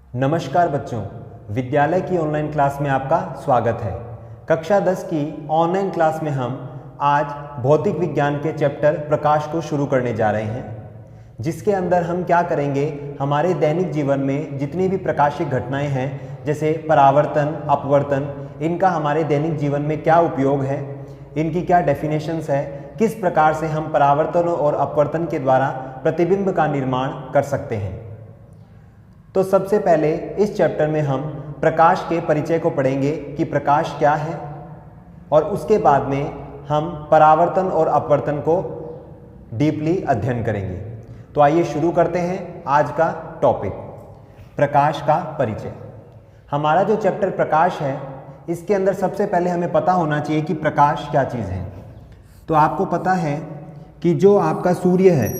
नमस्कार बच्चों, विद्यालय की ऑनलाइन क्लास में आपका स्वागत है। कक्षा 10 की ऑनलाइन क्लास में हम आज भौतिक विज्ञान के चैप्टर प्रकाश को शुरू करने जा रहे हैं, जिसके अंदर हम क्या करेंगे, हमारे दैनिक जीवन में जितनी भी प्रकाशिक घटनाएं हैं जैसे परावर्तन, अपवर्तन, इनका हमारे दैनिक जीवन में क्या उपयोग है, इनकी क्या डेफिनेशंस है, किस प्रकार से हम परावर्तन और अपवर्तन के द्वारा प्रतिबिंब का निर्माण कर सकते हैं। तो सबसे पहले इस चैप्टर में हम प्रकाश के परिचय को पढ़ेंगे कि प्रकाश क्या है, और उसके बाद में हम परावर्तन और अपवर्तन को डीपली अध्ययन करेंगे। तो आइए शुरू करते हैं आज का टॉपिक, प्रकाश का परिचय। हमारा जो चैप्टर प्रकाश है, इसके अंदर सबसे पहले हमें पता होना चाहिए कि प्रकाश क्या चीज़ है। तो आपको पता है कि जो आपका सूर्य है,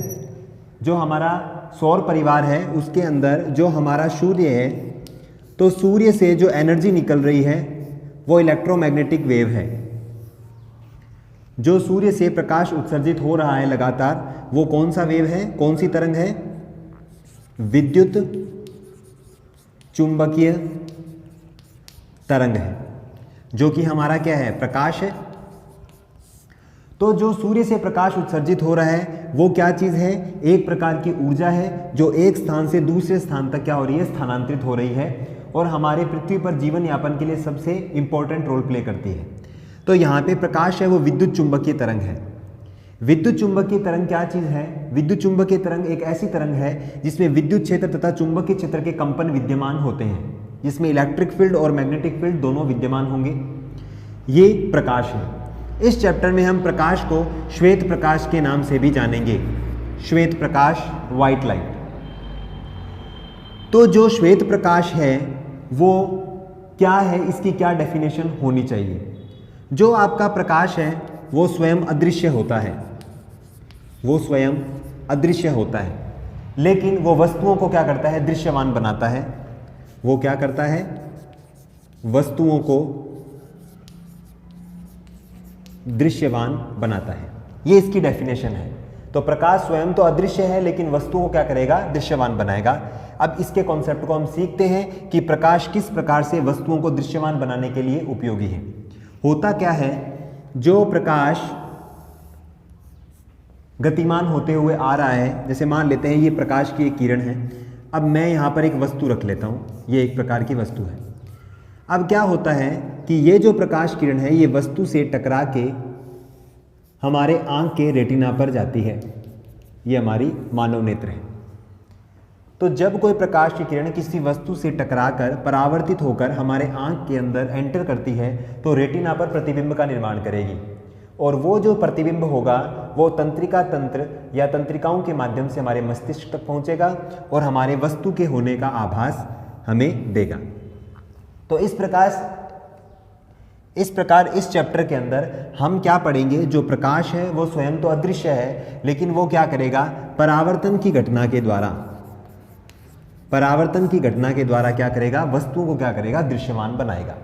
जो हमारा सौर परिवार है, उसके अंदर जो हमारा सूर्य है, तो सूर्य से जो एनर्जी निकल रही है वो इलेक्ट्रोमैग्नेटिक वेव है। जो सूर्य से प्रकाश उत्सर्जित हो रहा है लगातार, वो कौन सा वेव है, कौन सी तरंग है? विद्युत चुंबकीय तरंग है, जो कि हमारा क्या है, प्रकाश है। तो जो सूर्य से प्रकाश उत्सर्जित हो रहा है वो क्या चीज़ है? एक प्रकार की ऊर्जा है जो एक स्थान से दूसरे स्थान तक क्या हो रही है, स्थानांतरित हो रही है, और हमारे पृथ्वी पर जीवन यापन के लिए सबसे इंपॉर्टेंट रोल प्ले करती है। तो यहाँ पे प्रकाश है वो विद्युत चुंबकीय तरंग है। विद्युत चुंबकीय तरंग क्या चीज़ है? विद्युत चुंबकीय तरंग एक ऐसी तरंग है जिसमें विद्युत क्षेत्र तथा चुंबकीय क्षेत्र के कंपन विद्यमान होते हैं, जिसमें इलेक्ट्रिक फील्ड और मैग्नेटिक फील्ड दोनों विद्यमान होंगे। ये प्रकाश है। इस चैप्टर में हम प्रकाश को श्वेत प्रकाश के नाम से भी जानेंगे, श्वेत प्रकाश, व्हाइट लाइट। तो जो श्वेत प्रकाश है वो क्या है, इसकी क्या डेफिनेशन होनी चाहिए? जो आपका प्रकाश है वो स्वयं अदृश्य होता है, वो स्वयं अदृश्य होता है, लेकिन वो वस्तुओं को क्या करता है, दृश्यमान बनाता है। वो क्या करता है? वस्तुओं को दृश्यमान बनाता है। ये इसकी डेफिनेशन है। तो प्रकाश स्वयं तो अदृश्य है, लेकिन वस्तुओं को क्या करेगा, दृश्यमान बनाएगा। अब इसके कॉन्सेप्ट को हम सीखते हैं कि प्रकाश किस प्रकार से वस्तुओं को दृश्यमान बनाने के लिए उपयोगी है। होता क्या है, जो प्रकाश गतिमान होते हुए आ रहा है, जैसे मान लेते हैं ये प्रकाश की एक किरण है। अब मैं यहाँ पर एक वस्तु रख लेता हूँ, ये एक प्रकार की वस्तु है। अब क्या होता है कि ये जो प्रकाश किरण है ये वस्तु से टकरा के हमारे आंख के रेटिना पर जाती है। ये हमारी मानव नेत्र है। तो जब कोई प्रकाश की किरण किसी वस्तु से टकराकर परावर्तित होकर हमारे आंख के अंदर एंटर करती है, तो रेटिना पर प्रतिबिंब का निर्माण करेगी, और वो जो प्रतिबिंब होगा वो तंत्रिका तंत्र या तंत्रिकाओं के माध्यम से हमारे मस्तिष्क तक पहुंचेगा और हमारे वस्तु के होने का आभास हमें देगा। तो इस प्रकार इस चैप्टर के अंदर हम क्या पढ़ेंगे, जो प्रकाश है वो स्वयं तो अदृश्य है, लेकिन वो क्या करेगा, परावर्तन की घटना के द्वारा क्या करेगा, वस्तुओं को क्या करेगा, दृश्यमान बनाएगा।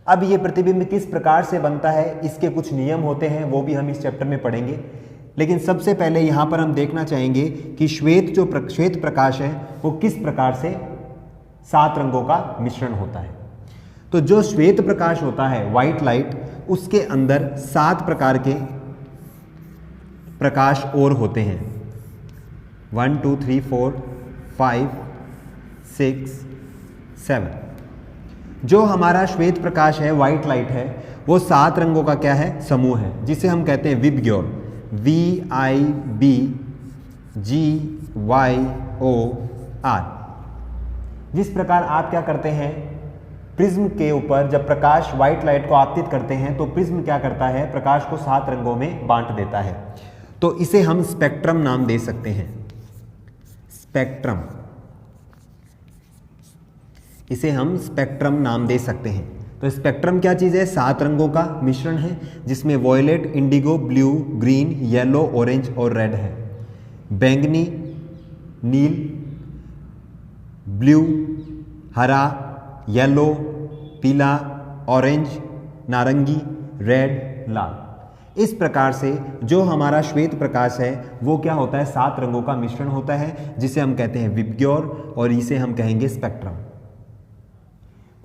अब ये प्रतिबिंब किस प्रकार से बनता है, इसके कुछ नियम होते हैं, वो भी हम इस चैप्टर में पढ़ेंगे। लेकिन सबसे पहले यहाँ पर हम देखना चाहेंगे कि श्वेत प्रकाश है वो किस प्रकार से 7 रंगों का मिश्रण होता है। तो जो श्वेत प्रकाश होता है, व्हाइट लाइट, उसके अंदर 7 प्रकार के प्रकाश और होते हैं। 1 2 3 4 5 6 7। जो हमारा श्वेत प्रकाश है, व्हाइट लाइट है, वो 7 रंगों का क्या है, समूह है, जिसे हम कहते हैं विबग्योर, VIBGYOR। जिस प्रकार आप क्या करते हैं, प्रिज्म के ऊपर जब प्रकाश व्हाइट लाइट को आपतित करते हैं तो प्रिज्म क्या करता है, प्रकाश को 7 रंगों में बांट देता है। तो इसे हम स्पेक्ट्रम नाम दे सकते हैं, स्पेक्ट्रम। इसे हम स्पेक्ट्रम नाम दे सकते हैं। तो स्पेक्ट्रम क्या चीज़ है, 7 रंगों का मिश्रण है, जिसमें violet, indigo, blue, green, yellow, orange और रेड है। बैंगनी, नील, ब्लू, हरा, येलो, पीला, ऑरेंज, नारंगी, रेड, लाल, इस प्रकार से जो हमारा श्वेत प्रकाश है वो क्या होता है, 7 रंगों का मिश्रण होता है जिसे हम कहते हैं विबग्योर और इसे हम कहेंगे स्पेक्ट्रम।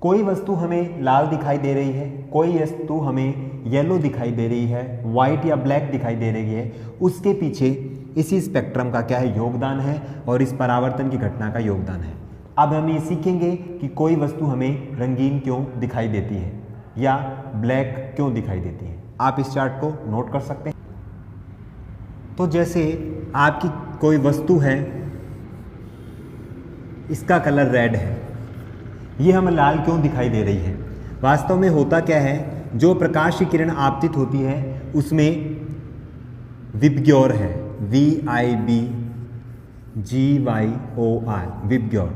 कोई वस्तु हमें लाल दिखाई दे रही है, कोई वस्तु हमें येलो दिखाई दे रही है, वाइट या ब्लैक दिखाई दे रही है, उसके पीछे इसी स्पेक्ट्रम का क्या है, योगदान है और इस परावर्तन की घटना का योगदान है। अब हम ये सीखेंगे कि कोई वस्तु हमें रंगीन क्यों दिखाई देती है या ब्लैक क्यों दिखाई देती है। आप इस चार्ट को नोट कर सकते हैं। तो जैसे आपकी कोई वस्तु है, इसका कलर रेड है, ये हमें लाल क्यों दिखाई दे रही है। वास्तव में होता क्या है, जो प्रकाश की किरण आपतित होती है उसमें विबग्योर है, VIBGYOR, विबग्योर,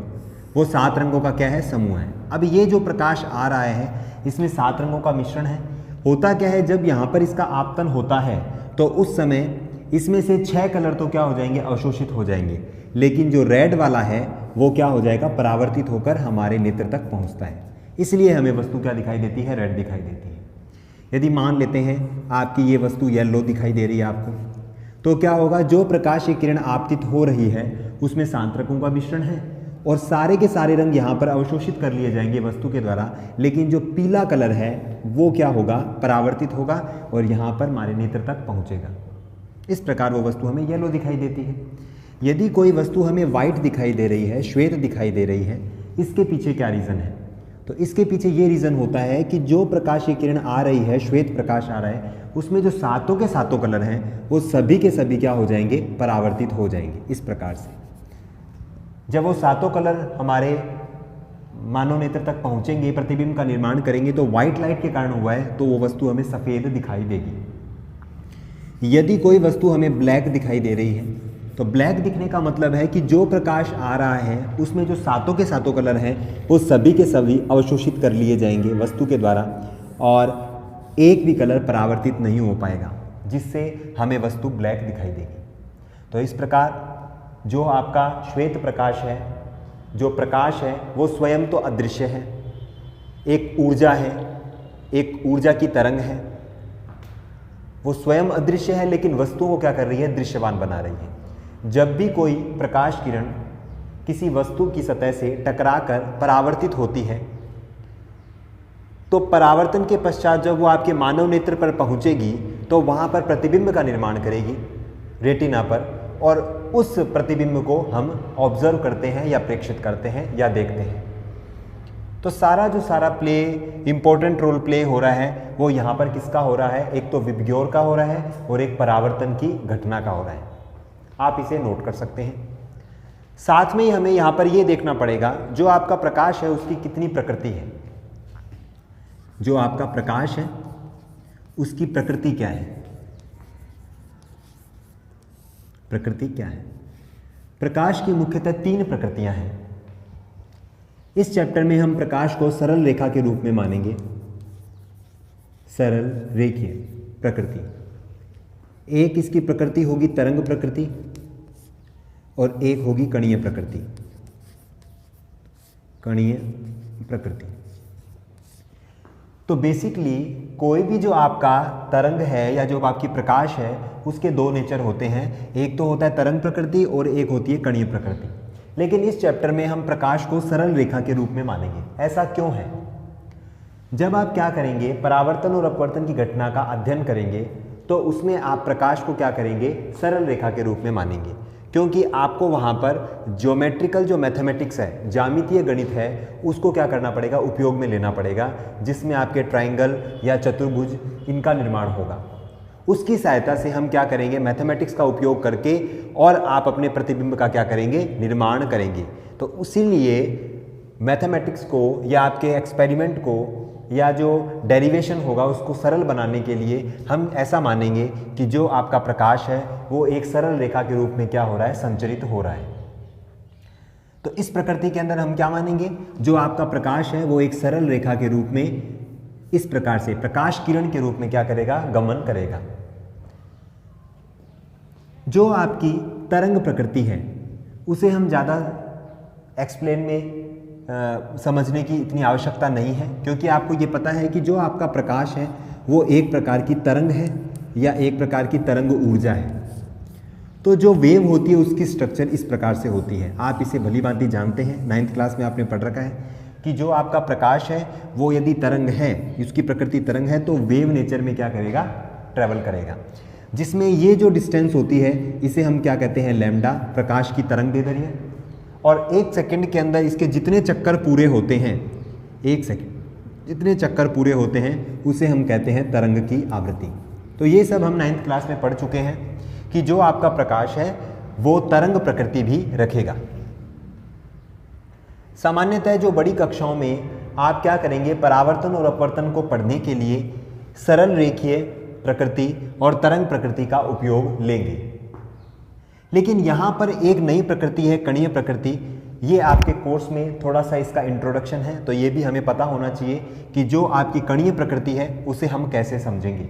वो 7 रंगों का क्या है, समूह है। अब ये जो प्रकाश आ रहा है इसमें 7 रंगों का मिश्रण है। होता क्या है, जब यहाँ पर इसका आपतन होता है तो उस समय इसमें से 6 कलर तो क्या हो जाएंगे, अवशोषित हो जाएंगे, लेकिन जो रेड वाला है वो क्या हो जाएगा, परावर्तित होकर हमारे नेत्र तक पहुँचता है। इसलिए हमें वस्तु क्या दिखाई देती है, रेड दिखाई देती है। यदि मान लेते हैं आपकी ये वस्तु येलो दिखाई दे रही है आपको, तो क्या होगा, जो प्रकाश की किरण आपतित हो रही है उसमें 7 रंगों का मिश्रण है और सारे के सारे रंग यहाँ पर अवशोषित कर लिए जाएंगे वस्तु के द्वारा, लेकिन जो पीला कलर है वो क्या होगा, परावर्तित होगा और यहाँ पर हमारे नेत्र तक पहुँचेगा। इस प्रकार वो वस्तु हमें येलो दिखाई देती है। यदि कोई वस्तु हमें वाइट दिखाई दे रही है, श्वेत दिखाई दे रही है, इसके पीछे क्या रीज़न है, तो इसके पीछे ये रीज़न होता है कि जो प्रकाश की किरण आ रही है, श्वेत प्रकाश आ रहा है, उसमें जो 7 के 7 कलर हैं वो सभी के सभी क्या हो जाएंगे, परावर्तित हो जाएंगे। इस प्रकार से जब वो 7 कलर हमारे मानव नेत्र तक पहुंचेंगे, प्रतिबिंब का निर्माण करेंगे, तो व्हाइट लाइट के कारण हुआ है तो वो वस्तु हमें सफ़ेद दिखाई देगी। यदि कोई वस्तु हमें ब्लैक दिखाई दे रही है तो ब्लैक दिखने का मतलब है कि जो प्रकाश आ रहा है उसमें जो 7 के 7 कलर हैं वो सभी के सभी अवशोषित कर लिए जाएंगे वस्तु के द्वारा और एक भी कलर परावर्तित नहीं हो पाएगा, जिससे हमें वस्तु ब्लैक दिखाई देगी। तो इस प्रकार जो आपका श्वेत प्रकाश है, जो प्रकाश है वो स्वयं तो अदृश्य है, एक ऊर्जा है, एक ऊर्जा की तरंग है, वो स्वयं अदृश्य है लेकिन वस्तुओं को क्या कर रही है, दृश्यमान बना रही है। जब भी कोई प्रकाश किरण किसी वस्तु की सतह से टकराकर परावर्तित होती है तो परावर्तन के पश्चात जब वो आपके मानव नेत्र पर पहुंचेगी तो वहाँ पर प्रतिबिंब का निर्माण करेगी रेटिना पर, और उस प्रतिबिंब को हम ऑब्जर्व करते हैं या प्रेक्षित करते हैं या देखते हैं। तो सारा जो सारा प्ले, इम्पोर्टेंट रोल प्ले हो रहा है वो यहाँ पर किसका हो रहा है, एक तो विबग्योर का हो रहा है और एक परावर्तन की घटना का हो रहा है। आप इसे नोट कर सकते हैं। साथ में ही हमें यहाँ पर ये देखना पड़ेगा जो आपका प्रकाश है उसकी कितनी प्रकृति है। जो आपका प्रकाश है उसकी प्रकृति क्या है, प्रकृति क्या है। प्रकाश की मुख्यतः 3 प्रकृतियां हैं। इस चैप्टर में हम प्रकाश को सरल रेखा के रूप में मानेंगे, सरल रेखीय प्रकृति। एक इसकी प्रकृति होगी तरंग प्रकृति और एक होगी कणीय प्रकृति, कणीय प्रकृति। तो बेसिकली कोई भी जो आपका तरंग है या जो आपकी प्रकाश है उसके 2 नेचर होते हैं, एक तो होता है तरंग प्रकृति और एक होती है कणीय प्रकृति। लेकिन इस चैप्टर में हम प्रकाश को सरल रेखा के रूप में मानेंगे। ऐसा क्यों है? जब आप क्या करेंगे, परावर्तन और अपवर्तन की घटना का अध्ययन करेंगे तो उसमें आप प्रकाश को क्या करेंगे, सरल रेखा के रूप में मानेंगे, क्योंकि आपको वहाँ पर ज्योमेट्रिकल जो मैथमेटिक्स है, ज्यामितीय गणित है, उसको क्या करना पड़ेगा, उपयोग में लेना पड़ेगा, जिसमें आपके ट्रायंगल या चतुर्भुज इनका निर्माण होगा। उसकी सहायता से हम क्या करेंगे, मैथमेटिक्स का उपयोग करके और आप अपने प्रतिबिंब का क्या करेंगे, निर्माण करेंगे। तो इसीलिए मैथमेटिक्स को या आपके एक्सपेरिमेंट को या जो डेरिवेशन होगा उसको सरल बनाने के लिए हम ऐसा मानेंगे कि जो आपका प्रकाश है वो एक सरल रेखा के रूप में क्या हो रहा है, संचरित हो रहा है। तो इस प्रकृति के अंदर हम क्या मानेंगे, जो आपका प्रकाश है वो एक सरल रेखा के रूप में इस प्रकार से प्रकाश किरण के रूप में क्या करेगा, गमन करेगा। जो आपकी तरंग प्रकृति है उसे हम ज़्यादा एक्सप्लेन में समझने की इतनी आवश्यकता नहीं है, क्योंकि आपको ये पता है कि जो आपका प्रकाश है वो एक प्रकार की तरंग है या एक प्रकार की तरंग ऊर्जा है। तो जो वेव होती है उसकी स्ट्रक्चर इस प्रकार से होती है। आप इसे भली भांति जानते हैं, 9th क्लास में आपने पढ़ रखा है कि जो आपका प्रकाश है वो यदि तरंग है, उसकी प्रकृति तरंग है, तो वेव नेचर में क्या करेगा, ट्रैवल करेगा, जिसमें ये जो डिस्टेंस होती है इसे हम क्या कहते हैं, लैम्डा, प्रकाश की तरंग दैर्ध्य। और 1 सेकंड के अंदर इसके जितने चक्कर पूरे होते हैं, 1 सेकंड जितने चक्कर पूरे होते हैं उसे हम कहते हैं तरंग की आवृत्ति। तो ये सब हम 9th क्लास में पढ़ चुके हैं कि जो आपका प्रकाश है वो तरंग प्रकृति भी रखेगा। सामान्यतः जो बड़ी कक्षाओं में आप क्या करेंगे, परावर्तन और अपवर्तन को पढ़ने के लिए सरल रेखीय प्रकृति और तरंग प्रकृति का उपयोग लेंगे। लेकिन यहाँ पर एक नई प्रकृति है, कणीय प्रकृति। ये आपके कोर्स में थोड़ा सा इसका इंट्रोडक्शन है, तो ये भी हमें पता होना चाहिए कि जो आपकी कणीय प्रकृति है उसे हम कैसे समझेंगे।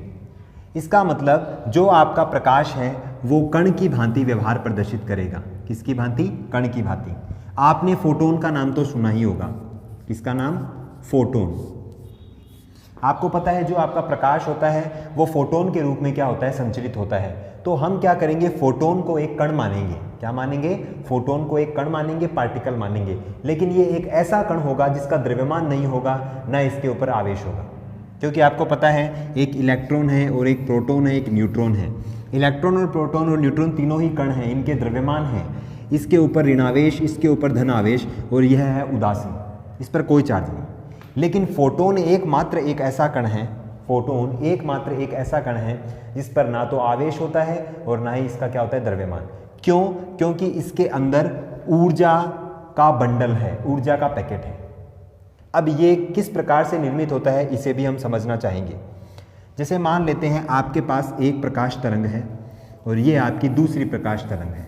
इसका मतलब जो आपका प्रकाश है वो कण की भांति व्यवहार प्रदर्शित करेगा। किसकी भांति? कण की भांति। आपने फोटोन का नाम तो सुना ही होगा। किसका नाम? फोटोन। आपको पता है जो आपका प्रकाश होता है वो फोटोन के रूप में क्या होता है, संचरित होता है। तो हम क्या करेंगे, फोटोन को एक कण मानेंगे। क्या मानेंगे? फोटोन को एक कण मानेंगे, पार्टिकल मानेंगे। लेकिन ये एक ऐसा कण होगा जिसका द्रव्यमान नहीं होगा, ना इसके ऊपर आवेश होगा। क्योंकि आपको पता है एक इलेक्ट्रॉन है और एक प्रोटॉन है, एक न्यूट्रॉन है। इलेक्ट्रॉन और प्रोटॉन और न्यूट्रॉन तीनों ही कण हैं, इनके द्रव्यमान है। इसके ऊपर ऋणावेश, इसके ऊपर धनावेश, और यह है उदासीन, इस पर कोई चार्ज नहीं। लेकिन फोटोन एकमात्र एक ऐसा कण है, फोटोन एकमात्र एक ऐसा कण है जिस पर ना तो आवेश होता है और ना ही इसका क्या होता है, द्रव्यमान। क्यों? क्योंकि इसके अंदर ऊर्जा का बंडल है, ऊर्जा का पैकेट है। अब ये किस प्रकार से निर्मित होता है इसे भी हम समझना चाहेंगे। जैसे मान लेते हैं आपके पास एक प्रकाश तरंग है और ये आपकी दूसरी प्रकाश तरंग है।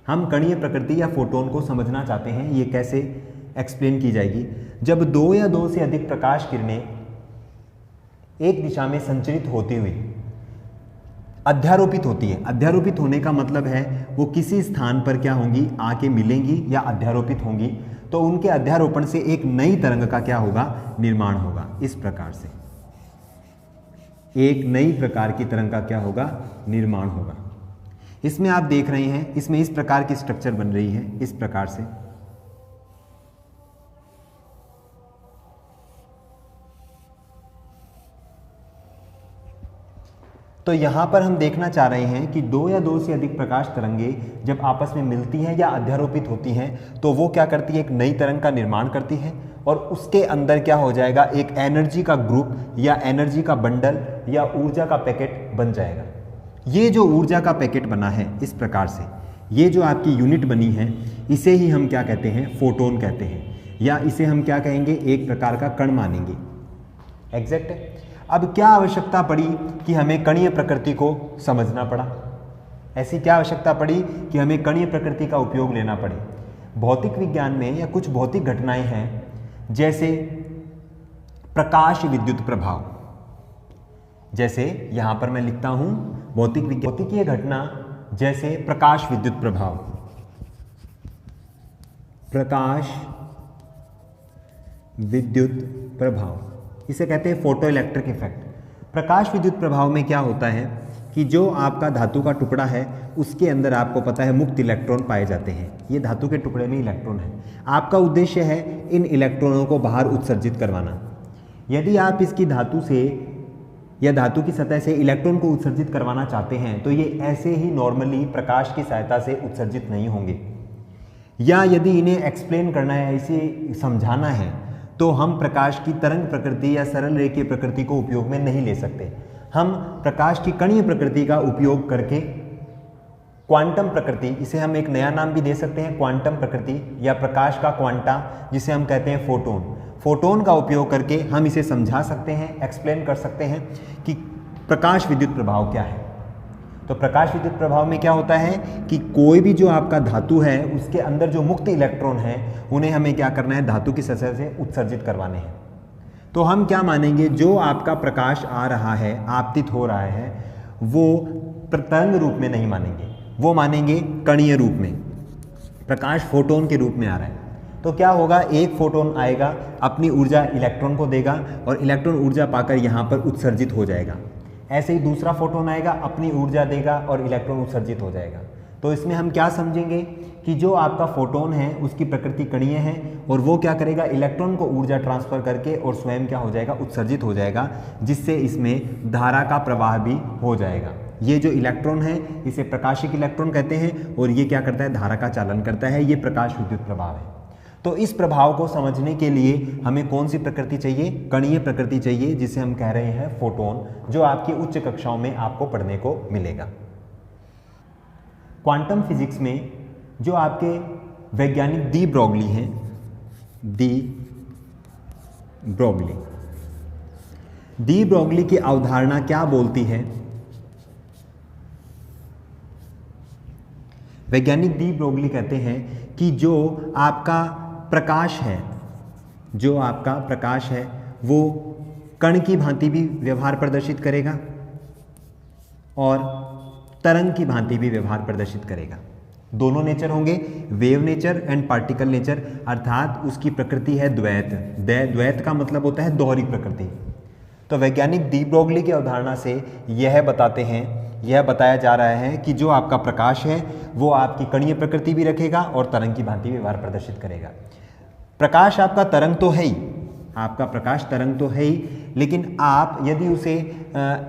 हम कणीय प्रकृति या फोटोन को समझना चाहते हैं, ये कैसे एक्सप्लेन की जाएगी। जब 2 या 2 से अधिक प्रकाश किरणें एक दिशा में संचरित होती हुई अध्यारोपित होती है, अध्यारोपित होने का मतलब है वो किसी स्थान पर क्या होंगी, आके मिलेंगी या अध्यारोपित होंगी, तो उनके अध्यारोपण से एक नई तरंग का क्या होगा, निर्माण होगा। इस प्रकार से एक नई प्रकार की तरंग का क्या होगा, निर्माण होगा। इसमें आप देख रहे हैं, इसमें इस प्रकार की स्ट्रक्चर बन रही है, इस प्रकार से। तो यहां पर हम देखना चाह रहे हैं कि 2 या 2 से अधिक प्रकाश तरंगें जब आपस में मिलती हैं या अध्यारोपित होती हैं तो वो क्या करती है, एक नई तरंग का निर्माण करती है और उसके अंदर क्या हो जाएगा, एक एनर्जी का ग्रुप या एनर्जी का बंडल या ऊर्जा का पैकेट बन जाएगा। ये जो ऊर्जा का पैकेट बना है इस प्रकार से, ये जो आपकी यूनिट बनी है, इसे ही हम क्या कहते हैं, फोटोन कहते हैं, या इसे हम क्या कहेंगे, एक प्रकार का कण मानेंगे। एग्जैक्ट है। अब क्या आवश्यकता पड़ी कि हमें कणीय प्रकृति को समझना पड़ा? ऐसी क्या आवश्यकता पड़ी कि हमें कणीय प्रकृति का उपयोग लेना पड़े? भौतिक विज्ञान में या कुछ भौतिक घटनाएं हैं, जैसे प्रकाश विद्युत प्रभाव। जैसे यहां पर मैं लिखता हूं भौतिकीय घटना, जैसे प्रकाश विद्युत प्रभाव, प्रकाश विद्युत प्रभाव, इसे कहते हैं फोटो इलेक्ट्रिक इफेक्ट। प्रकाश विद्युत प्रभाव में क्या होता है कि जो आपका धातु का टुकड़ा है उसके अंदर आपको पता है मुक्त इलेक्ट्रॉन पाए जाते हैं। ये धातु के टुकड़े में इलेक्ट्रॉन है। आपका उद्देश्य है इन इलेक्ट्रॉनों को बाहर उत्सर्जित करवाना। यदि आप इसकी धातु से या धातु की सतह से इलेक्ट्रॉन को उत्सर्जित करवाना चाहते हैं तो ये ऐसे ही नॉर्मली प्रकाश की सहायता से उत्सर्जित नहीं होंगे, या यदि इन्हें एक्सप्लेन करना है, इसे समझाना है, तो हम प्रकाश की तरंग प्रकृति या सरल रेखीय प्रकृति को उपयोग में नहीं ले सकते। हम प्रकाश की कणीय प्रकृति का उपयोग करके क्वांटम प्रकृति, इसे हम एक नया नाम भी दे सकते हैं, क्वांटम प्रकृति या प्रकाश का क्वांटा, जिसे हम कहते हैं फोटोन। फोटोन का उपयोग करके हम इसे समझा सकते हैं, एक्सप्लेन कर सकते हैं कि प्रकाश विद्युत प्रभाव क्या है। तो प्रकाश विद्युत प्रभाव में क्या होता है कि कोई भी जो आपका धातु है उसके अंदर जो मुक्त इलेक्ट्रॉन है उन्हें हमें क्या करना है, धातु की सतह से उत्सर्जित करवाने हैं। तो हम क्या मानेंगे, जो आपका प्रकाश आ रहा है, आपतित हो रहा है, वो तरंग रूप में नहीं मानेंगे, वो मानेंगे कणीय रूप में। प्रकाश फोटोन के रूप में आ रहा है तो क्या होगा, एक फोटोन आएगा, अपनी ऊर्जा इलेक्ट्रॉन को देगा और इलेक्ट्रॉन ऊर्जा पाकर यहाँ पर उत्सर्जित हो जाएगा। ऐसे ही दूसरा फोटोन आएगा, अपनी ऊर्जा देगा और इलेक्ट्रॉन उत्सर्जित हो जाएगा। तो इसमें हम क्या समझेंगे कि जो आपका फोटोन है उसकी प्रकृति कणीय है और वो क्या करेगा, इलेक्ट्रॉन को ऊर्जा ट्रांसफर करके और स्वयं क्या हो जाएगा, उत्सर्जित हो जाएगा, जिससे इसमें धारा का प्रवाह भी हो जाएगा। ये जो इलेक्ट्रॉन है इसे प्रकाशिक इलेक्ट्रॉन कहते हैं और ये क्या करता है, धारा का चालन करता है। ये प्रकाश विद्युत प्रभाव है। तो इस प्रभाव को समझने के लिए हमें कौन सी प्रकृति चाहिए, कणीय प्रकृति चाहिए, जिसे हम कह रहे हैं फोटोन, जो आपकी उच्च कक्षाओं में आपको पढ़ने को मिलेगा। क्वांटम फिजिक्स में जो आपके वैज्ञानिक डी ब्रोगली हैं, डी ब्रोगली की अवधारणा क्या बोलती है? वैज्ञानिक डी ब्रोगली कहते हैं कि जो आपका प्रकाश है वो कण की भांति भी व्यवहार प्रदर्शित करेगा और तरंग की भांति भी व्यवहार प्रदर्शित करेगा। दोनों नेचर होंगे, wave nature and particle nature, अर्थात उसकी प्रकृति है द्वैत। द्वैत का मतलब होता है दोहरी प्रकृति। तो वैज्ञानिक डी ब्रोगली की अवधारणा से यह बताया जा रहा है कि जो आपका प्रकाश है वो आपकी कणीय प्रकृति भी रखेगा और तरंग की भांति व्यवहार प्रदर्शित करेगा। प्रकाश आपका तरंग तो है ही, आपका प्रकाश तरंग तो है ही, लेकिन आप यदि उसे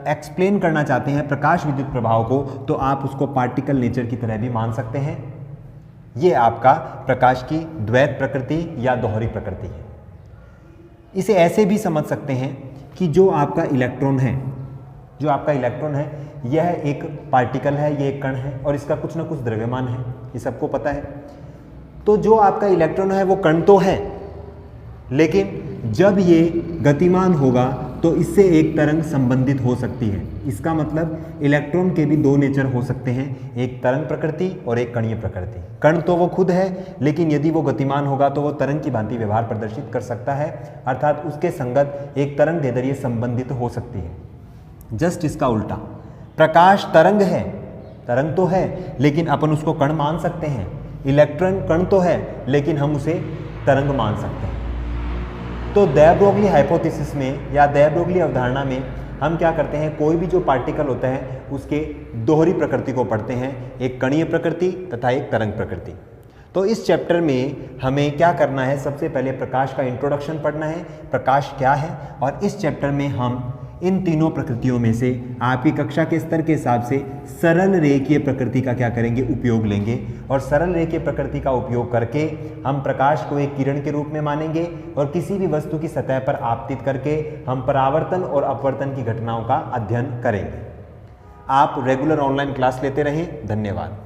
एक्सप्लेन करना चाहते हैं प्रकाश विद्युत प्रभाव को, तो आप उसको पार्टिकल नेचर की तरह भी मान सकते हैं। ये आपका प्रकाश की द्वैत प्रकृति या दोहरी प्रकृति है। इसे ऐसे भी समझ सकते हैं कि जो आपका इलेक्ट्रॉन है यह एक पार्टिकल है, ये एक कण है और इसका कुछ ना कुछ द्रव्यमान है, ये सबको पता है। तो जो आपका इलेक्ट्रॉन है वो कण तो है, लेकिन जब ये गतिमान होगा तो इससे एक तरंग संबंधित हो सकती है। इसका मतलब इलेक्ट्रॉन के भी दो नेचर हो सकते हैं, एक तरंग प्रकृति और एक कणीय प्रकृति। कण तो वो खुद है, लेकिन यदि वो गतिमान होगा तो वो तरंग की भांति व्यवहार प्रदर्शित कर सकता है, अर्थात उसके संगत एक तरंग दैर्ध्य संबंधित हो सकती है। जस्ट इसका उल्टा, प्रकाश तरंग है, तरंग तो है लेकिन अपन उसको कण मान सकते हैं। इलेक्ट्रॉन कण तो है लेकिन हम उसे तरंग मान सकते हैं। तो दे ब्रोगली हाइपोथेसिस में या दे ब्रोगली अवधारणा में हम क्या करते हैं, कोई भी जो पार्टिकल होता है उसके दोहरी प्रकृति को पढ़ते हैं, एक कणीय प्रकृति तथा एक तरंग प्रकृति। तो इस चैप्टर में हमें क्या करना है, सबसे पहले प्रकाश का इंट्रोडक्शन पढ़ना है, प्रकाश क्या है, और इस चैप्टर में हम इन तीनों प्रकृतियों में से आपकी कक्षा के स्तर के हिसाब से सरल रेखीय प्रकृति का क्या करेंगे, उपयोग लेंगे। और सरल रेखीय प्रकृति का उपयोग करके हम प्रकाश को एक किरण के रूप में मानेंगे और किसी भी वस्तु की सतह पर आपतित करके हम परावर्तन और अपवर्तन की घटनाओं का अध्ययन करेंगे। आप रेगुलर ऑनलाइन क्लास लेते रहें। धन्यवाद।